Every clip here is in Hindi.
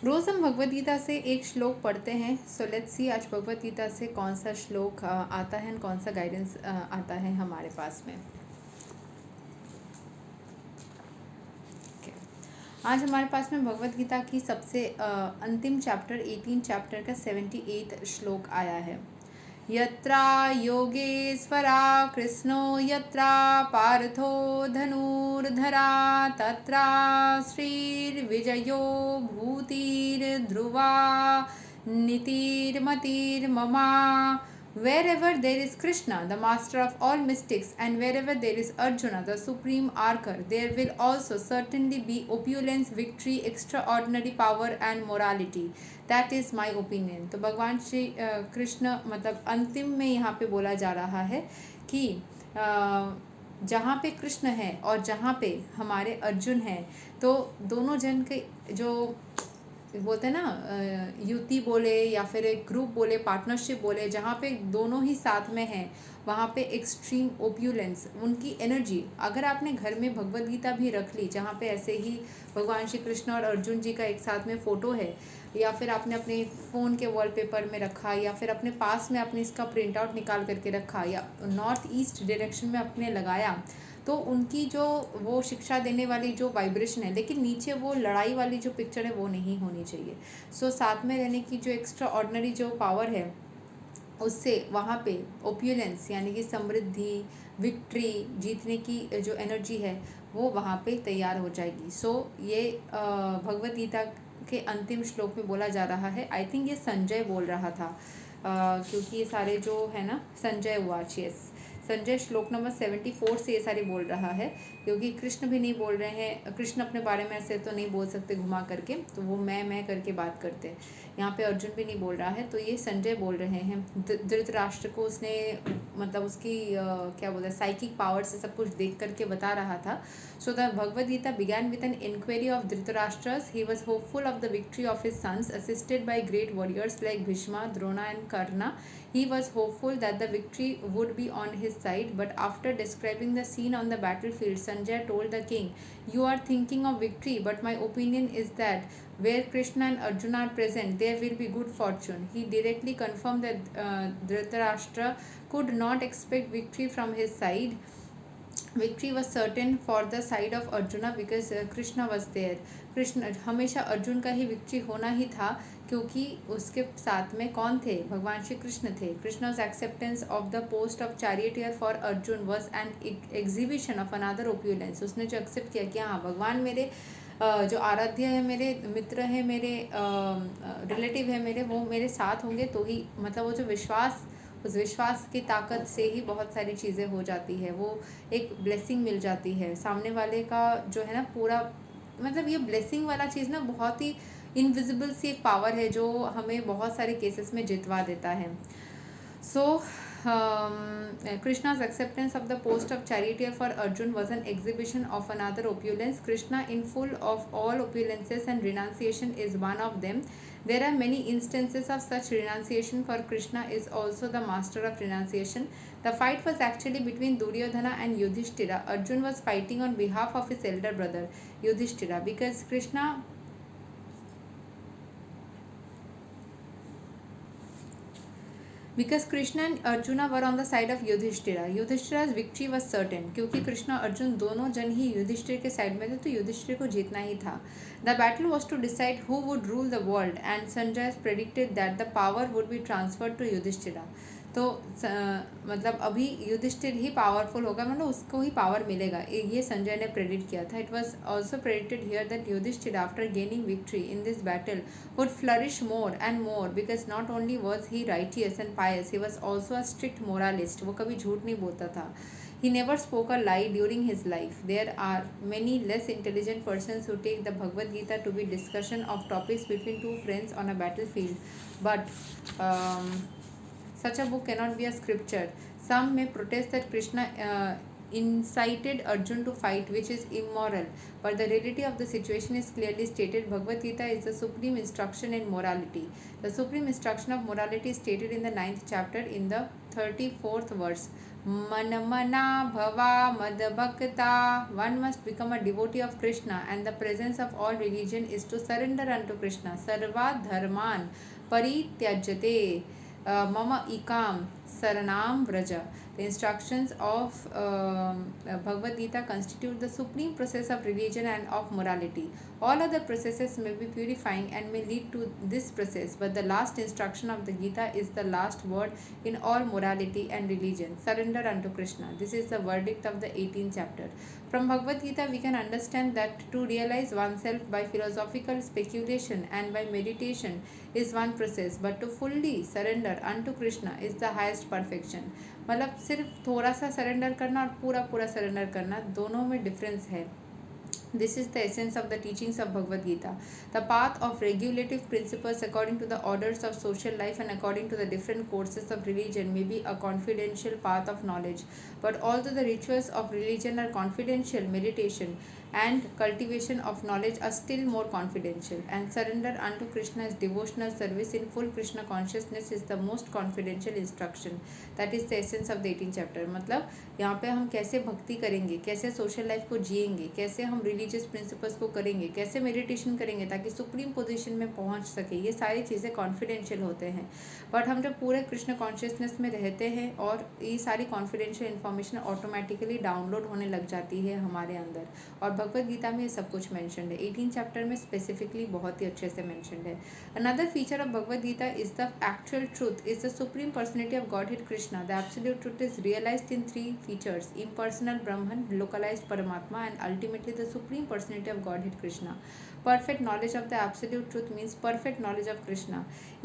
रोज़ हम भगवद गीता से एक श्लोक पढ़ते हैं। सो लेट्स सी आज भगवद गीता से कौन सा श्लोक आता है, कौन सा गाइडेंस आता है हमारे पास में। आज हमारे पास में भगवद गीता की सबसे अंतिम चैप्टर 18 चैप्टर का 78 श्लोक आया है। यत्रा योगेश्वरा कृष्णो यत्रा पार्थो धनुर्धरा तत्रा श्रीर्विजयो भूतिर्ध्रुवा नीतिर्मतिर्ममा। Wherever there is Krishna, the master of all mystics, and wherever there is Arjuna, the supreme archer, there will also certainly be opulence, victory, extraordinary power and morality. That is my opinion. तो भगवान श्री कृष्ण मतलब अंतिम में यहाँ पे बोला जा रहा है कि जहाँ पे कृष्ण है और जहाँ पे हमारे अर्जुन हैं, तो दोनों जन के जो बोलते हैं ना, युति बोले या फिर एक ग्रुप बोले, पार्टनरशिप बोले, जहाँ पे दोनों ही साथ में हैं, वहाँ पे एक्सट्रीम ओप्यूलेंस, उनकी एनर्जी। अगर आपने घर में भगवद गीता भी रख ली, जहाँ पे ऐसे ही भगवान श्री कृष्ण और अर्जुन जी का एक साथ में फ़ोटो है, या फिर आपने अपने फ़ोन के वॉलपेपर में रखा, या फिर अपने पास में आपने इसका प्रिंट आउट निकाल करके रखा, या नॉर्थ ईस्ट डायरेक्शन में आपने लगाया, तो उनकी जो वो शिक्षा देने वाली जो वाइब्रेशन है, लेकिन नीचे वो लड़ाई वाली जो पिक्चर है वो नहीं होनी चाहिए। सो साथ में रहने की जो एक्स्ट्रा ऑर्डिनरी जो पावर है, उससे वहाँ पे ओप्यूलेंस यानी कि समृद्धि, विक्ट्री, जीतने की जो एनर्जी है वो वहाँ पे तैयार हो जाएगी। सो ये भगवद गीता के अंतिम श्लोक में बोला जा रहा है। आई थिंक ये संजय बोल रहा था, क्योंकि ये सारे जो है ना, संजय उवाच, यस, संजय श्लोक नंबर 74 से ये सारे बोल रहा है, क्योंकि कृष्ण भी नहीं बोल रहे हैं। कृष्ण अपने बारे में ऐसे तो नहीं बोल सकते घुमा करके, तो वो मैं करके बात करते हैं। यहाँ पे अर्जुन भी नहीं बोल रहा है, तो ये संजय बोल रहे हैं। धृतराष्ट्र को उसने मतलब उसकी क्या बोलते हैं, साइकिक पावर से सब कुछ देख करके बता रहा था। So the Bhagavad Gita began with an inquiry of Dhritarashtra's. He was hopeful of the victory of his sons, assisted by great warriors like Bhishma, Drona and Karna. He was hopeful that the victory would be on his side, but after describing the scene on the battlefield, Sanjay told the king, "You are thinking of victory, but my opinion is that where Krishna and Arjuna are present, there will be good fortune." He directly confirmed that Dhritarashtra could not expect victory from his side. Victory was certain for the side of Arjuna because Krishna was there. Krishna हमेशा अर्जुन का ही विक्ट्री होना ही था, क्योंकि उसके साथ में कौन थे, भगवान श्री कृष्ण थे। Krishna's acceptance of the post of charioteer for Arjun was an exhibition of another opulence. उसने जो एक्सेप्ट किया कि हाँ, भगवान मेरे जो आराध्य है, मेरे मित्र है, मेरे रिलेटिव है, मेरे वो मेरे साथ होंगे तो ही, मतलब वो जो विश्वास, उस विश्वास की ताकत से ही बहुत सारी चीज़ें हो जाती है। वो एक ब्लेसिंग मिल जाती है सामने वाले का जो है ना, पूरा मतलब ये ब्लेसिंग वाला चीज़ ना बहुत ही इनविजिबल सी एक पावर है जो हमें बहुत सारे केसेस में जितवा देता है। सो Krishna's acceptance of the post of charioteer for Arjun was an exhibition of another opulence. Krishna, in full of all opulences and renunciation, is one of them. There are many instances of such renunciation, for Krishna is also the master of renunciation. The fight was actually between Duryodhana and Yudhishthira. Arjun was fighting on behalf of his elder brother Yudhishthira because Krishna and Arjuna were on the side of Yudhishthira. Yudhishthira's victory was certain. क्योंकि कृष्णा अर्जुन दोनों जन ही युधिष्ठिर के साइड में थे, तो युधिष्ठिर को जीतना ही था। The battle was to decide who would rule the world, and Sanjay predicted that the power would be transferred to Yudhishthira. तो मतलब अभी युधिष्ठिर ही पावरफुल होगा, मतलब उसको ही पावर मिलेगा, ये संजय ने प्रेडिक्ट किया था। It was also predicted here that Yudhishthira after gaining victory in this battle would flourish more and more, because not only was he righteous and pious, he was also a strict moralist. वो कभी झूठ नहीं बोलता था। He never spoke a lie during his life. There are many less intelligent persons who take the Bhagavad Gita to be discussion of topics between two friends on a battlefield, but such a book cannot be a scripture. Some may protest that Krishna incited Arjun to fight, which is immoral, but the reality of the situation is clearly stated. Bhagavad Gita is the supreme instruction in morality. The supreme instruction of morality is stated in the 9th chapter in the 34th verse. Manamana bhava madbhakta. One must become a devotee of Krishna, and the presence of all religion is to surrender unto Krishna. Sarva dharman parityajate mama ikam saranam vraja. The instructions of Bhagavad Gita constitute the supreme process of religion and of morality. All other processes may be purifying and may lead to this process, but the last instruction of the Gita is the last word in all morality and religion. Surrender unto Krishna. This is the verdict of the 18th chapter. From Bhagavad Gita, we can understand that to realize oneself by philosophical speculation and by meditation is one process, but to fully surrender unto Krishna is the highest perfection. मतलब सिर्फ थोड़ा सा सरेंडर करना और पूरा पूरा सरेंडर करना, दोनों में डिफरेंस है. This is the essence of the teachings of Bhagavad Gita. The path of regulative principles according to the orders of social life and according to the different courses of religion may be a confidential path of knowledge. But although the rituals of religion are confidential, meditation and cultivation of knowledge are still more confidential. And surrender unto Krishna's devotional service in full Krishna consciousness is the most confidential instruction. That is the essence of the 18th chapter. मतलब यहाँ पे हम कैसे भक्ति करेंगे, कैसे सोशल लाइफ को जिएंगे, कैसे हम रिलीजियस प्रिंसिपल्स को करेंगे, कैसे मेडिटेशन करेंगे ताकि सुप्रीम पोजीशन में पहुंच सके, ये सारी चीज़ें कॉन्फिडेंशियल होते हैं. बट हम जब पूरे कृष्ण कॉन्शियसनेस में रहते हैं और ये सारी कॉन्फिडेंशियल इन्फॉर्मेशन ऑटोमेटिकली डाउनलोड होने लग जाती है हमारे अंदर. और भगवद गीता में ये सब कुछ मैंशनड है. 18 चैप्टर में स्पेसिफिकली बहुत ही अच्छे से मैंशनड है. Another feature of Bhagavad Gita is the actual truth is the supreme personality of godhead Krishna. The absolute truth is realised in 3 features: impersonal Brahman, localized Paramatma, and ultimately the Supreme Personality of Godhead Krishna. Perfect knowledge of the absolute truth means perfect knowledge of Krishna.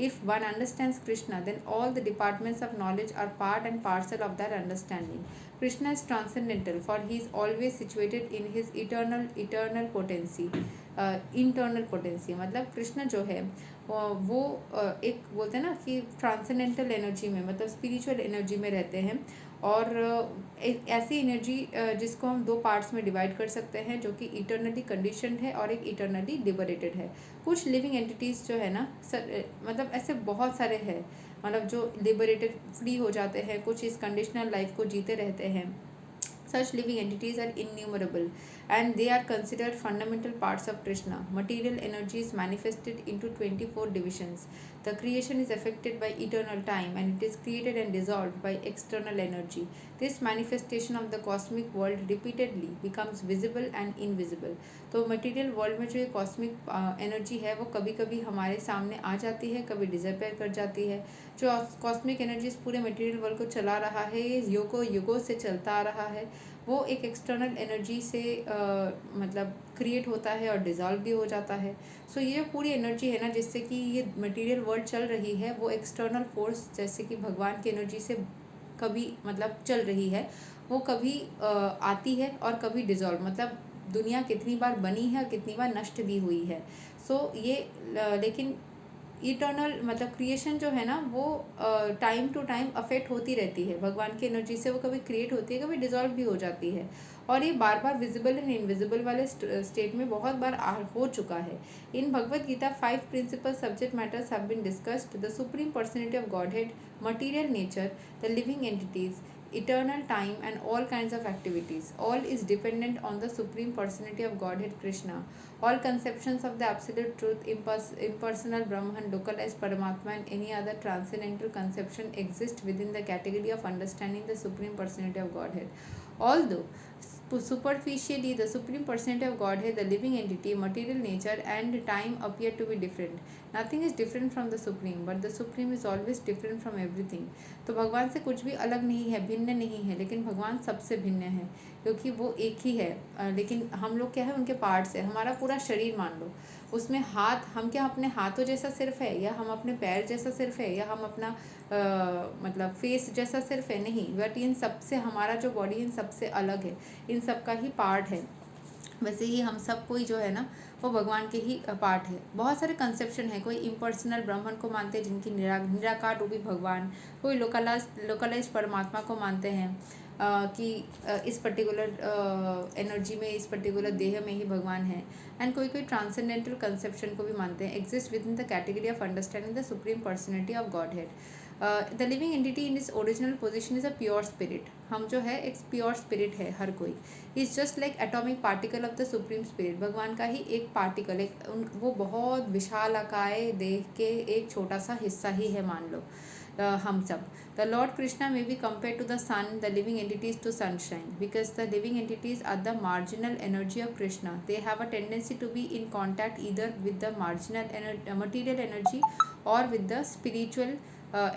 If one understands Krishna, then all the departments of knowledge are part and parcel of that understanding. Krishna is transcendental, for he is always situated in his eternal potency. Internal potency मतलब कृष्ण जो है वो एक बोलते हैं ना कि ट्रांसेंडेंटल एनर्जी में, मतलब स्पिरिचुअल एनर्जी में रहते हैं. और एक ऐसी एनर्जी जिसको हम 2 पार्ट्स में डिवाइड कर सकते हैं, जो कि इटर्नली कंडीशनड है और एक इटर्नली लिबरेटेड है. कुछ लिविंग एंटिटीज़ जो है ना मतलब ऐसे बहुत सारे हैं, मतलब जो लिबरेटेड फ्री हो जाते हैं, कुछ इस कंडीशनल लाइफ को जीते रहते हैं. Such living entities are innumerable and they are considered fundamental parts of Krishna. Material energy is manifested into 24 divisions. The creation is affected by eternal time and it is created and dissolved by external energy. This manifestation of the cosmic world repeatedly becomes visible and invisible. तो मटीरियल वर्ल्ड में जो ये कॉस्मिक एनर्जी है वो कभी कभी हमारे सामने आ जाती है, कभी डिसअपेयर कर जाती है. जो कॉस्मिक एनर्जी इस पूरे मटेरियल वर्ल्ड को चला रहा है, ये युगों से चलता आ रहा है, वो एक एक्सटर्नल एनर्जी से मतलब क्रिएट होता है और डिज़ॉल्व भी हो जाता है. सो ये पूरी एनर्जी है ना जिससे कि ये मटेरियल वर्ल्ड चल रही है, वो एक्सटर्नल फोर्स जैसे कि भगवान की एनर्जी से कभी मतलब चल रही है, वो कभी आती है और कभी डिज़ॉल्व, मतलब दुनिया कितनी बार बनी है और कितनी बार नष्ट भी हुई है. सो ये लेकिन इटर्नल मतलब क्रिएशन जो है ना वो टाइम टू टाइम अफेक्ट होती रहती है भगवान की एनर्जी से. वो कभी क्रिएट होती है, कभी डिज़ोल्व भी हो जाती है. और ये बार बार विजिबल एंड इनविजिबल वाले स्टेट में बहुत बार हो चुका है. In Bhagavad Gita 5 principal subject matters have been discussed: the supreme personality of godhead, material nature, the living entities, eternal time, and all kinds of activities. All is dependent on the Supreme Personality of Godhead Krishna. All conceptions of the absolute truth, impersonal Brahman, localized Paramatma, and any other transcendental conception exist within the category of understanding the Supreme Personality of Godhead. Although superficially the Supreme Personality of Godhead, the living entity, material nature, and time appear to be different, nothing is different from the Supreme, but the Supreme is always different from everything. तो भगवान से कुछ भी अलग नहीं है, भिन्न नहीं है, लेकिन भगवान सबसे भिन्न है क्योंकि वो एक ही है. लेकिन हम लोग क्या है, उनके पार्ट्स है. हमारा पूरा शरीर मान लो, उसमें हाथ, हम क्या अपने हाथों जैसा सिर्फ है, या हम अपने पैर जैसा सिर्फ है, या हम अपना मतलब फेस जैसा सिर्फ है, नहीं. बट इन सबसे हमारा जो बॉडी इन सबसे अलग है, इन सब का ही पार्ट है. वैसे ही हम सब कोई जो है ना वो भगवान के ही पार्ट है. बहुत सारे कंसेप्शन है. कोई इम्पर्सनल ब्राह्मण को मानते हैं जिनकी निराकार रूपी भगवान, कोई लोकलाइज परमात्मा को मानते हैं कि इस पर्टिकुलर एनर्जी में, इस पर्टिकुलर देह में ही भगवान है. एंड कोई ट्रांसेंडेंटल कंसेप्शन को भी मानते हैं, exist with in the category of understanding the supreme personality of God head. The living entity in is original position is a pure spirit. हम जो है एक प्योर स्पिरिट है हर कोई. Is just like atomic particle of the supreme spirit. भगवान का ही एक पार्टिकल, एक वो बहुत विशाल आकाय देह के एक छोटा सा हिस्सा ही है मान लो. हम सब. The Lord Krishna may be compared to the sun, the living entities to sunshine, because the living entities are the marginal energy of Krishna. They have a tendency to be in contact either with the material energy or with the spiritual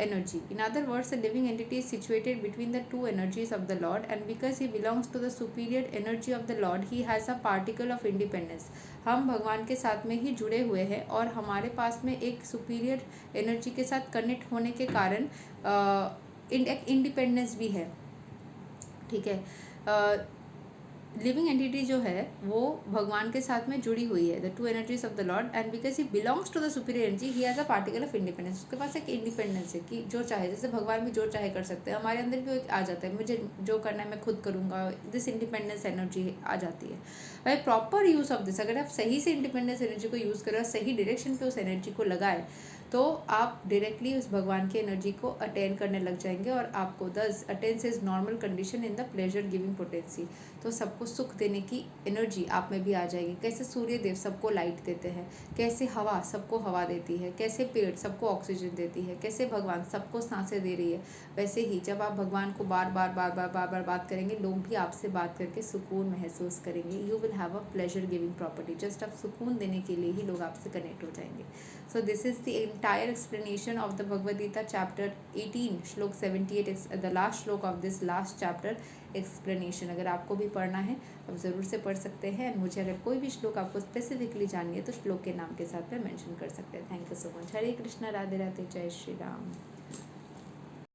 energy. In other words, the living entity is situated between the two energies of the Lord, and because he belongs to the superior energy of the Lord, he has a particle of independence. हम भगवान के साथ में ही जुड़े हुए हैं और हमारे पास में एक सुपीरियर एनर्जी के साथ कनेक्ट होने के कारण एक इंडिपेंडेंस भी है. ठीक है. लिविंग एंटिटी जो है वो भगवान के साथ में जुड़ी हुई है, the two energies of the lord, and because he belongs to the superior energy he has a particle of independence. उसके पास एक इंडिपेंडेंस है कि जो चाहे, जैसे भगवान भी जो चाहे कर सकते हैं, हमारे अंदर भी आ जाता है, मुझे जो करना है मैं खुद करूँगा. दिस इंडिपेंडेंस एनर्जी आ जाती है. भाई प्रॉपर यूज़ ऑफ दिस, अगर आप सही से इंडिपेंडेंस एनर्जी को यूज़ करें और सही डायरेक्शन पे उस एनर्जी को लगाए तो आप डायरेक्टली उस भगवान की एनर्जी को अटेन करने लग जाएंगे और आपको दस attains is normal condition in the pleasure giving potency. तो सबको सुख देने की एनर्जी आप में भी आ जाएगी. कैसे सूर्य देव सबको लाइट देते हैं, कैसे हवा सबको हवा देती है, कैसे पेड़ सबको ऑक्सीजन देती है, कैसे भगवान सबको सांसें दे रही है, वैसे ही जब आप भगवान को बार बार बार बार बार बार बात करेंगे, लोग भी आपसे बात करके सुकून महसूस करेंगे. You will have a pleasure giving property. Just आप सुकून देने के लिए ही लोग आपसे कनेक्ट हो जाएंगे. So this is the entire explanation of the Bhagavad Gita chapter 18 श्लोक 78, the last श्लोक of this last chapter explanation. अगर आपको भी पढ़ना है आप ज़रूर से पढ़ सकते हैं. मुझे अगर कोई भी श्लोक आपको स्पेसिफिकली जाननी है तो श्लोक के नाम के साथ में मेंशन कर सकते हैं. Thank you so much. Hare Krishna, Radhe Radhe, जय श्री राम.